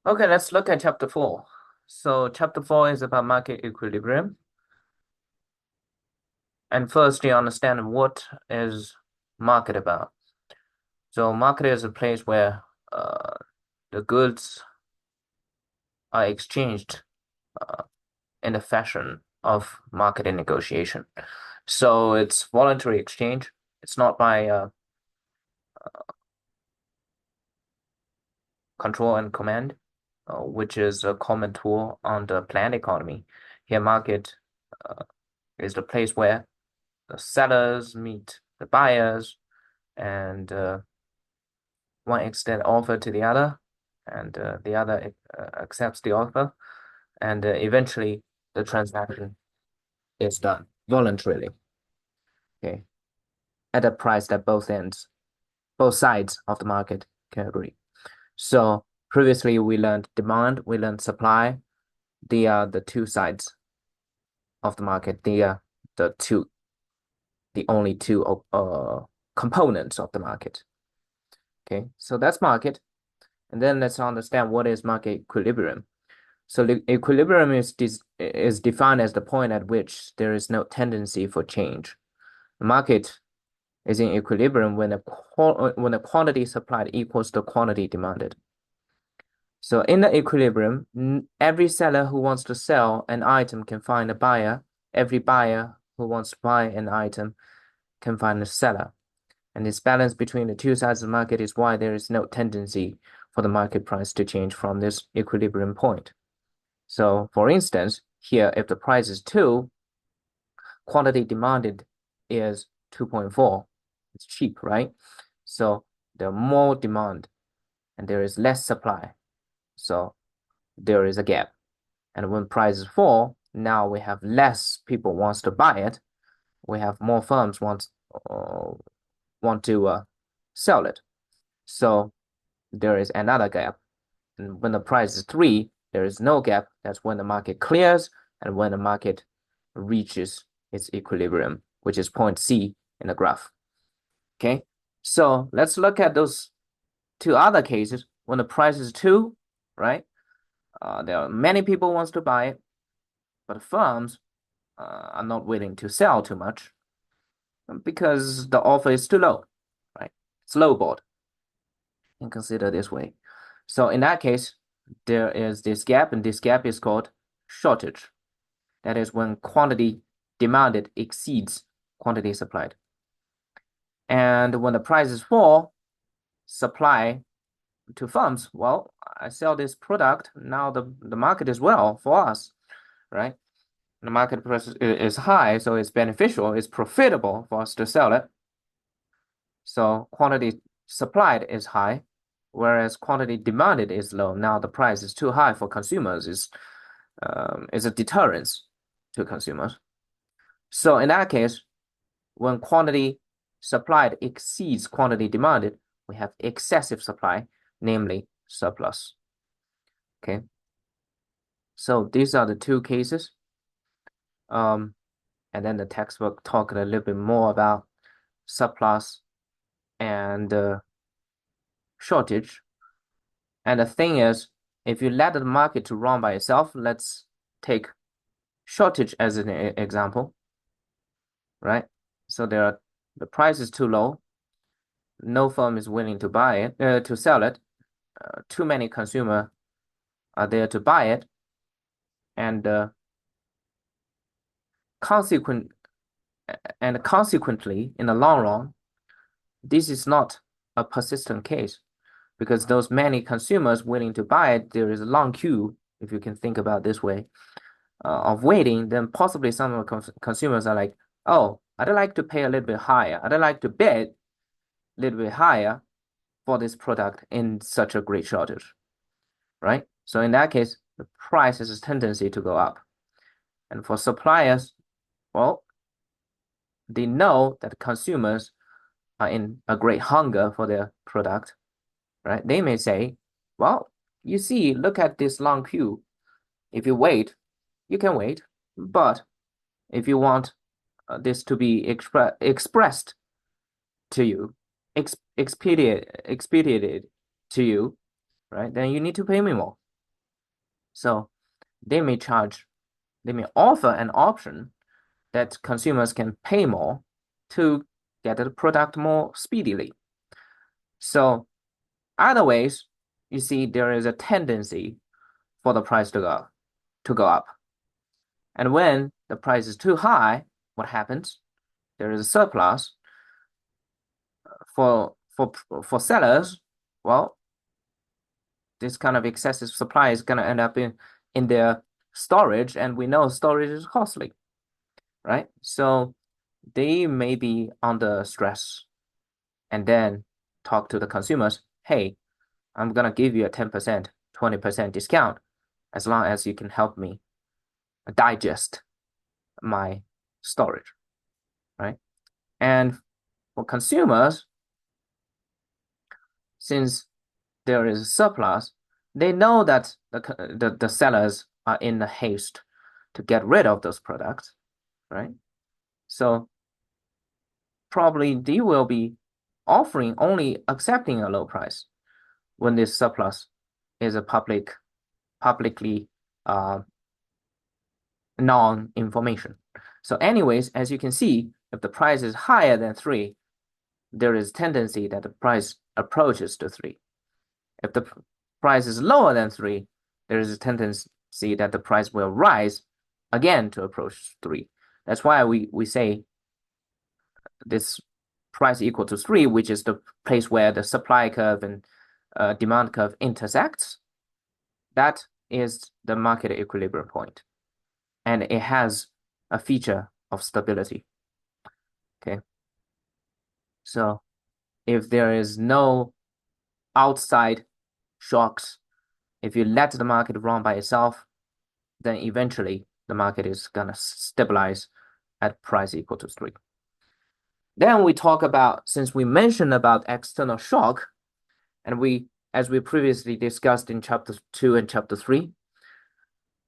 Okay, let's look at chapter 4. So chapter 4 is about market equilibrium. And first you understand what is market about. So market is a place where the goods are exchanged in the fashion of market negotiation. So it's voluntary exchange. It's not by control and command, which is a common tool on the planned economy. Here, market is the place where the sellers meet the buyers and one extend offer to the other and the other accepts the offer and eventually the transaction is done voluntarily, okay, at a price that both sides of the market can agree. So previously we learned demand, we learned supply. They are the two sides of the market. They are the only two components of the market. Okay, so that's market. And then let's understand what is market equilibrium. So the equilibrium is defined as the point at which there is no tendency for change. The market is in equilibrium when the quantity supplied equals the quantity demanded. So in the equilibrium, every seller who wants to sell an item can find a buyer. Every buyer who wants to buy an item can find a seller. And this balance between the two sides of the market is why there is no tendency for the market price to change from this equilibrium point. So for instance, here, if the price is 2, quantity demanded is 2.4. It's cheap, right? So there are more demand and there is less supply. So there is a gap. And when prices fall, now we have less people wants to buy it. We have more firms want to sell it. So there is another gap. And when the price is 3, there is no gap. That's when the market clears and when the market reaches its equilibrium, which is point C in the graph. Okay, so let's look at those two other cases. When the price is 2, right? There are many people wants to buy it, but firms are not willing to sell too much because the offer is too low, right? It's lowballed. You can consider this way. So in that case, there is this gap, and this gap is called shortage. That is when quantity demanded exceeds quantity supplied. And when the prices fall, supply to firms, well, I sell this product, now the market is well for us, right? The market price is high, so it's beneficial, it's profitable for us to sell it. So quantity supplied is high, whereas quantity demanded is low. Now the price is too high for consumers, is a deterrence to consumers. So in that case, when quantity supplied exceeds quantity demanded, we have excessive supply, namely surplus. Okay. So these are the two cases. And then the textbook talked a little bit more about surplus and shortage. And the thing is, if you let the market to run by itself, let's take shortage as an example, right? So the price is too low. No firm is willing to buy it, to sell it. Too many consumers are there to buy it, and consequent consequently, in the long run, this is not a persistent case because those many consumers willing to buy it, there is a long queue, if you can think about this way, of waiting. Then possibly some of the consumers are like, oh, I'd like to pay a little bit higher. I'd like to bid a little bit higher for this product in such a great shortage, right? So in that case, the price has a tendency to go up. And for suppliers, well, they know that consumers are in a great hunger for their product, right? They may say, well, you see, look at this long queue. If you wait, you can wait. But if you want this to be expressed to you, expedited to you, right? Then you need to pay me more. So they may offer an option that consumers can pay more to get the product more speedily. So other ways, you see there is a tendency for the price to go up. And when the price is too high, what happens? There is a surplus for sellers. Well, this kind of excessive supply is going to end up in their storage, and we know storage is costly, right? So they may be under stress and then talk to the consumers, hey, I'm gonna give you a 10%, 20% discount as long as you can help me digest my storage, right? And for consumers, since there is a surplus, they know that the sellers are in a haste to get rid of those products, right? So probably they will be only accepting a low price when this surplus is a publicly non-information. So anyways, as you can see, if the price is higher than 3, there is tendency that the price approaches to 3. If the price is lower than 3, there is a tendency that the price will rise again to approach 3. That's why we say this price equal to 3, which is the place where the supply curve and demand curve intersects. That is the market equilibrium point, and it has a feature of stability. Okay, so if there is no outside shocks, if you let the market run by itself, then eventually the market is gonna stabilize at price equal to 3. Then we talk about, since we mentioned about external shock, and as we previously discussed in chapter 2 and chapter 3,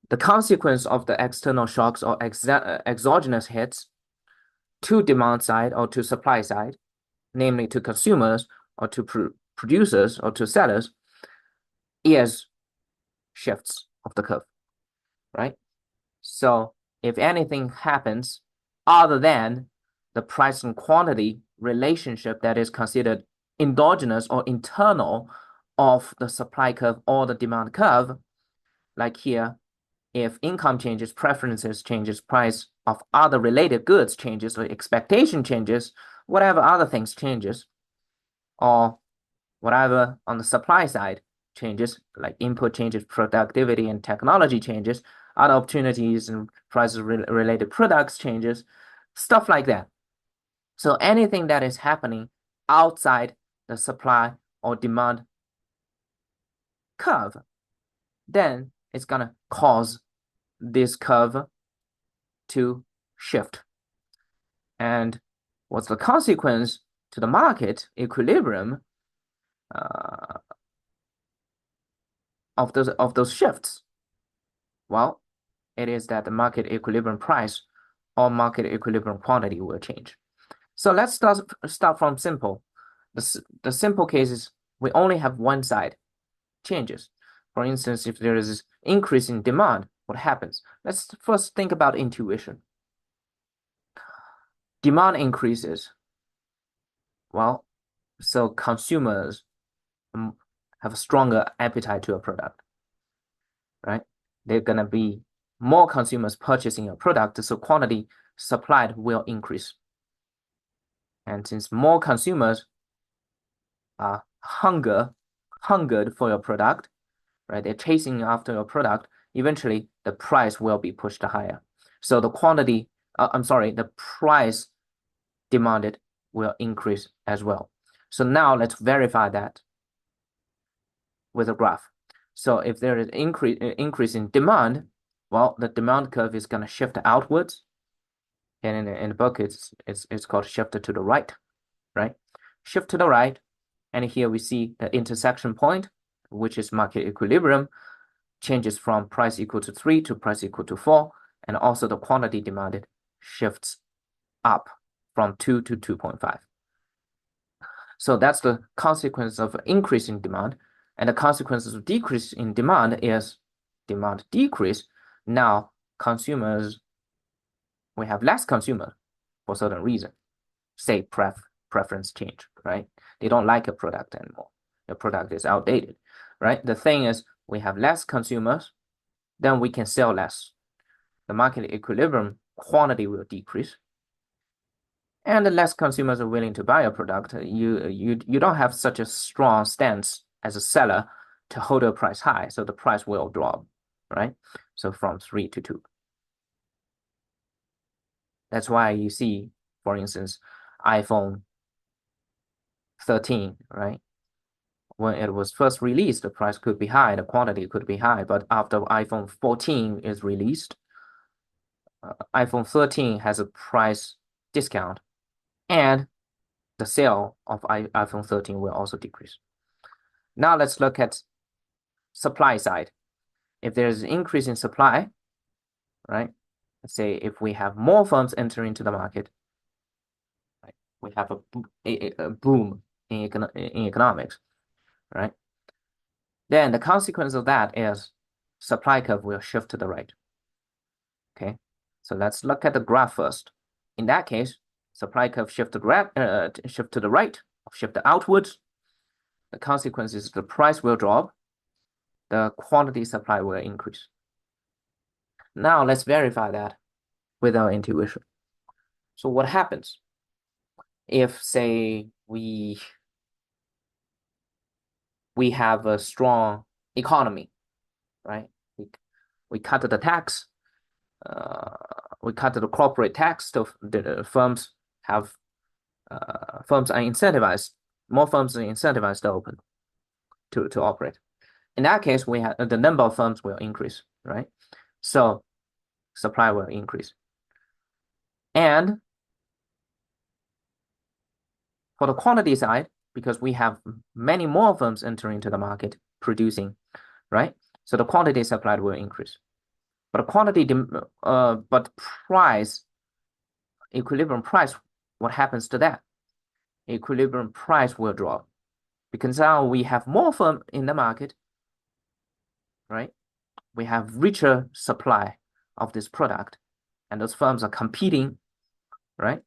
the consequence of the external shocks or exogenous hits to demand side or to supply side, namely to consumers or to producers or to sellers, is shifts of the curve, right? So if anything happens other than the price and quantity relationship that is considered endogenous or internal of the supply curve or the demand curve, like here, if income changes, preferences changes, price of other related goods changes, or expectation changes, whatever other things changes, or whatever on the supply side changes, like input changes, productivity and technology changes, other opportunities and prices related products changes, stuff like that. So anything that is happening outside the supply or demand curve, then it's gonna cause this curve to shift. And what's the consequence to the market equilibrium of those shifts? Well, it is that the market equilibrium price or market equilibrium quantity will change. So let's start from simple. The simple case is we only have one side changes. For instance, if there is increase in demand, what happens? Let's first think about intuition. Demand increases. Well, so consumers have a stronger appetite to a product, right? They're gonna be more consumers purchasing a product, so quantity supplied will increase. And since more consumers are hungered for your product, right? They're chasing after your product, eventually the price will be pushed higher. So the the price demanded will increase as well. So now let's verify that with a graph. So if there is increase in demand, well, the demand curve is going to shift outwards. And in the book, it's called shift to the right, right? Shift to the right. And here we see the intersection point, which is market equilibrium, changes from price equal to 3 to price equal to 4. And also the quantity demanded shifts up from 2 to 2.5. So that's the consequence of increase in demand. And the consequences of decrease in demand is demand decrease, now we have less consumers for certain reason. Say preference change, right? They don't like a product anymore. The product is outdated, right? The thing is, we have less consumers, then we can sell less. The market equilibrium quantity will decrease, and the less consumers are willing to buy a product. You don't have such a strong stance as a seller to hold a price high, so the price will drop, right? So from 3 to 2. That's why you see, for instance, iPhone 13, right? When it was first released, the price could be high, the quantity could be high, but after iPhone 14 is released, iPhone 13 has a price discount, and the sale of iPhone 13 will also decrease. Now let's look at supply side. If there's an increase in supply, right? Let's say if we have more firms entering into the market, right? We have a boom in economics, right? Then the consequence of that is supply curve will shift to the right. Okay, so let's look at the graph first. In that case, supply curve shift to the right, shift outwards. The consequence is the price will drop, the quantity supply will increase. Now let's verify that with our intuition. So what happens if, say, we have a strong economy, right? We cut the tax, we cut the corporate tax, so the firms are incentivized, more firms are incentivized to open, to operate. In that case, we have the number of firms will increase, right? So supply will increase. And for the quantity side, because we have many more firms entering into the market producing, right? So the quantity supplied will increase. But price, equilibrium price, what happens to that? Equilibrium price will drop because now we have more firms in the market, right? We have richer supply of this product, and those firms are competing, right?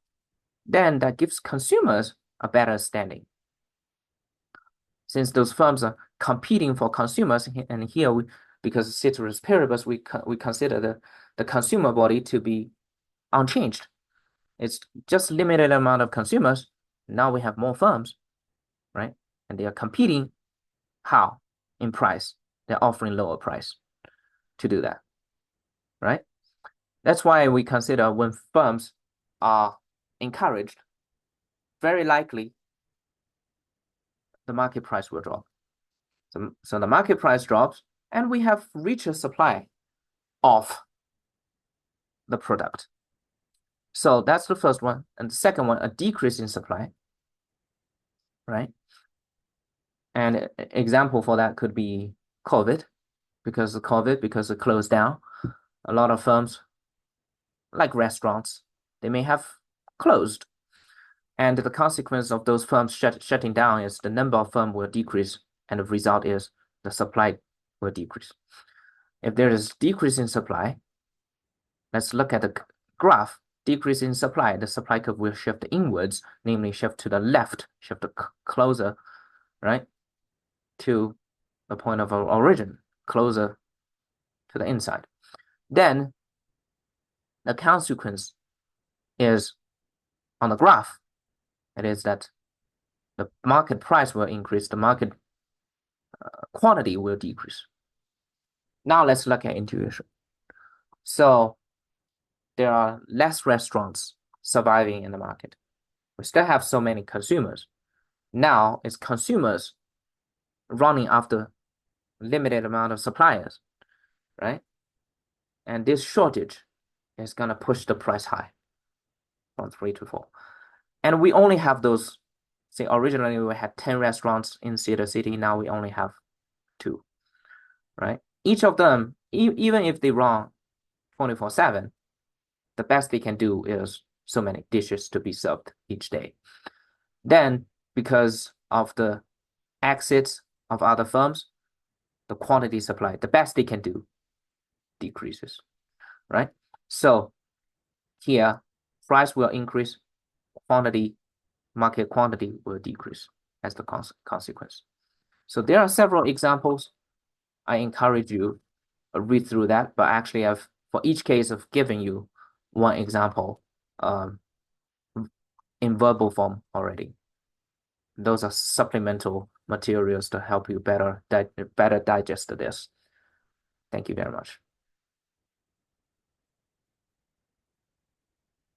Then that gives consumers a better standing. Since those firms are competing for consumers, and here because ceteris paribus, we consider the consumer body to be unchanged. It's just limited amount of consumers. Now we have more firms, right? And they are competing. How? In price. They're offering lower price to do that, right? That's why we consider when firms are encouraged, very likely the market price will drop. So the market price drops, and we have richer supply of the product. So that's the first one. And the second one, a decrease in supply, right? And example for that could be COVID, because it closed down. A lot of firms, like restaurants, they may have closed. And the consequence of those firms shutting down is the number of firms will decrease, and the result is the supply will decrease. If there is decrease in supply, let's look at the graph. Decrease in supply, the supply curve will shift inwards, namely shift to the left, shift closer, right, to the point of origin, closer to the inside. Then the consequence is on the graph. It is that the market price will increase, the market quantity will decrease. Now let's look at intuition. So there are less restaurants surviving in the market. We still have so many consumers. Now it's consumers running after limited amount of suppliers, right? And this shortage is gonna push the price high from 3 to 4. And we only have those, say originally we had 10 restaurants in Cedar City, now we only have 2, right? Each of them, even if they run 24/7, the best they can do is so many dishes to be served each day. Then, because of the exits of other firms, the quantity supply, the best they can do decreases, right? So here, price will increase, market quantity will decrease as the consequence. So there are several examples. I encourage you to read through that, but actually for each case I've given you one example in verbal form already. Those are supplemental materials to help you better digest this. Thank you very much.